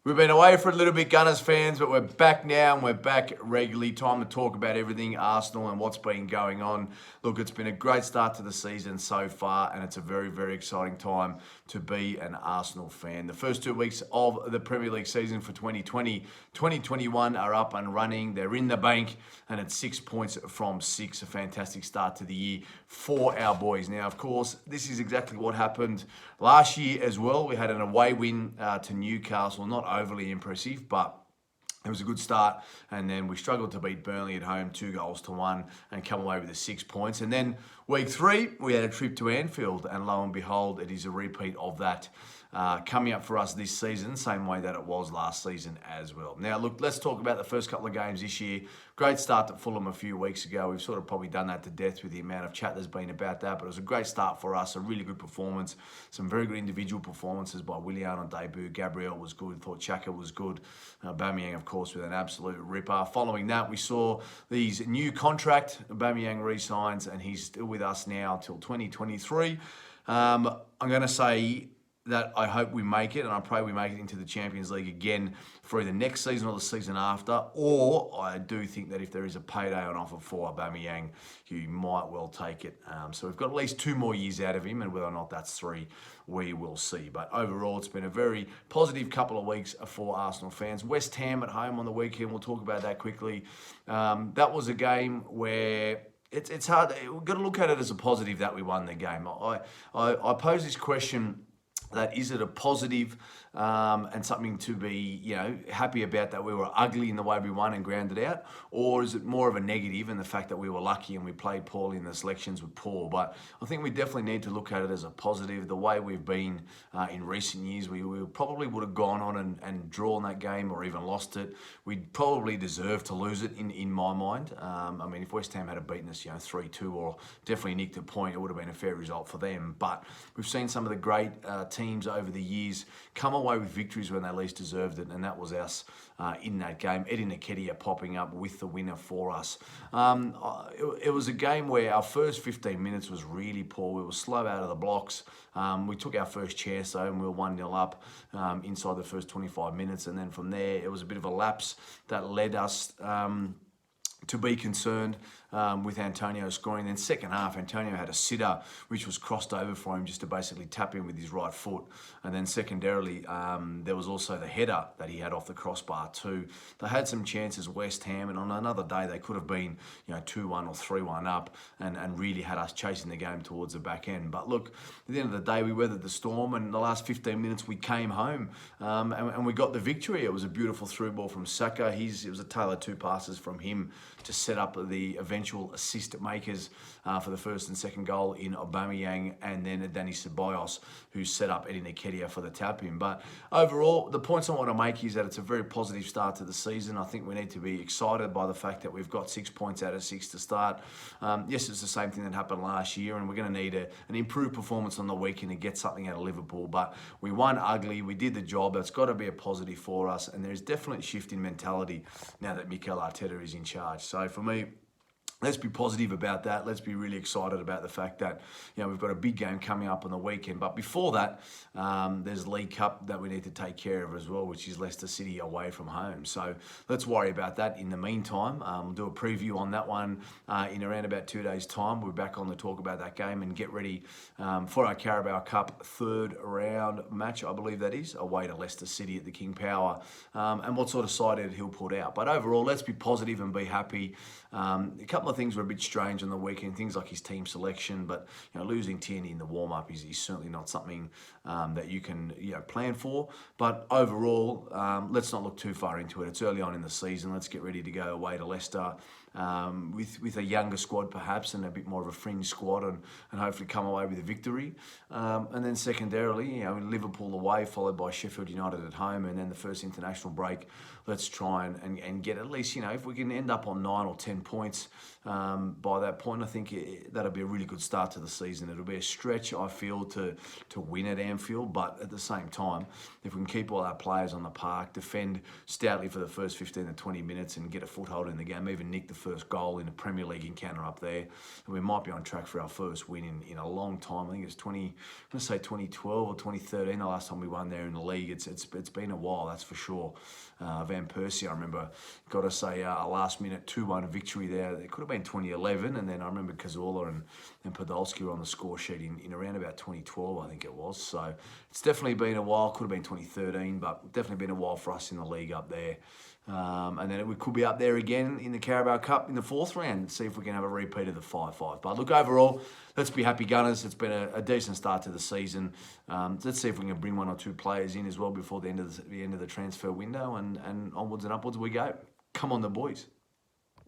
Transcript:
We've been away for a little bit, Gunners fans, but we're back now and we're back regularly. Time to talk about everything Arsenal and what's been going on. Look, it's been a great start to the season so far, and it's a very, very exciting time to be an Arsenal fan. The first 2 weeks of the Premier League season for 2020-2021 are up and running. They're in the bank, and it's 6 points from 6. A fantastic start to the year for our boys. Now, of course, this is exactly what happened last year as well. We had an away win to Newcastle, not overly impressive, but it was a good start, and then we struggled to beat Burnley at home 2-1 and come away with the 6 points. And then week 3, we had a trip to Anfield, and lo and behold, it is a repeat of that coming up for us this season, same way that it was last season as well. Now, look, let's talk about the first couple of games this year. Great start at Fulham a few weeks ago. We've sort of probably done that to death with the amount of chat there's been about that, but it was a great start for us, a really good performance, some very good individual performances by Willian on debut. Gabriel was good, thought Xhaka was good. Aubameyang, of course, with an absolute ripper. Following that, we saw these new contract. Aubameyang re-signs, and he's still with us now till 2023. I'm going to say that I hope we make it, and I pray we make it into the Champions League again for either next season or the season after, or I do think that if there is a payday on offer for Aubameyang, you might well take it. So we've got at least 2 more years out of him, and whether or not that's 3, we will see. But overall, it's been a very positive couple of weeks for Arsenal fans. West Ham at home on the weekend, we'll talk about that quickly. That was a game where it's hard. We've got to look at it as a positive that we won the game. I pose this question, that is it a positive and something to be, happy about, that we were ugly in the way we won and grounded out, or is it more of a negative in the fact that we were lucky and we played poorly and the selections were poor? But I think we definitely need to look at it as a positive. The way we've been in recent years, we probably would have gone on and drawn that game or even lost it. We probably deserved to lose it in my mind. I mean, if West Ham had beaten us, 3-2 or definitely nicked a point, it would have been a fair result for them. But we've seen some of the great teams over the years come away with victories when they least deserved it, and that was us in that game. Eddie Nketiah popping up with the winner for us. It was a game where our first 15 minutes was really poor. We were slow out of the blocks. We took our first chance though, and we were 1-0 up inside the first 25 minutes, and then from there it was a bit of a lapse that led us to be concerned with Antonio scoring. Then second half, Antonio had a sitter which was crossed over for him just to basically tap in with his right foot. And then secondarily, there was also the header that he had off the crossbar too. They had some chances, West Ham, and on another day they could have been 2-1 or 3-1 up and really had us chasing the game towards the back end. But look, at the end of the day, we weathered the storm, and in the last 15 minutes we came home and we got the victory. It was a beautiful through ball from Saka. It was a tale of 2 passes from him to set up the eventual assist makers for the first and second goal in Aubameyang, and then Dani Ceballos, who set up Eddie Nketiah for the tap-in. But overall, the points I want to make is that it's a very positive start to the season. I think we need to be excited by the fact that we've got 6 points out of 6 to start. Yes, it's the same thing that happened last year, and we're going to need an improved performance on the weekend to get something out of Liverpool. But we won ugly. We did the job. That's got to be a positive for us, and there's definitely a shift in mentality now that Mikel Arteta is in charge. So for me, let's be positive about that. Let's be really excited about the fact that we've got a big game coming up on the weekend. But before that, there's League Cup that we need to take care of as well, which is Leicester City away from home. So let's worry about that in the meantime. We'll do a preview on that one in around about 2 days' time. We're back on to talk about that game and get ready for our Carabao Cup 3rd round match, I believe that is, away to Leicester City at the King Power, and what sort of side he'll put out. But overall, let's be positive and be happy. A couple of things were a bit strange on the weekend, things like his team selection, but losing Tierney in the warm-up is certainly not something that you can plan for. But overall, let's not look too far into it. It's early on in the season. Let's get ready to go away to Leicester with a younger squad perhaps, and a bit more of a fringe squad, and hopefully come away with a victory. And then secondarily, Liverpool away, followed by Sheffield United at home, and then the first international break. Let's try and get at least, if we can end up on 9 or 10 points by that point, I think that'll be a really good start to the season. It'll be a stretch, I feel, to win at Anfield, but at the same time, if we can keep all our players on the park, defend stoutly for the first 15 to 20 minutes and get a foothold in the game, even nick the first goal in a Premier League encounter up there. And we might be on track for our first win in a long time. I think it's 2012 or 2013, the last time we won there in the league. It's been a while, that's for sure. Van Persie, I remember, got us a last minute 2-1 victory there. It could have been 2011, and then I remember Cazorla and Podolski were on the score sheet in around about 2012, I think it was. So it's definitely been a while. Could have been 2013, but definitely been a while for us in the league up there. And then we could be up there again in the Carabao Cup in the fourth round, see if we can have a repeat of the 5-5. But look, overall, let's be happy, Gunners. It's been a decent start to the season. Let's see if we can bring 1 or 2 players in as well before the end of the transfer window, and onwards and upwards we go. Come on, the boys.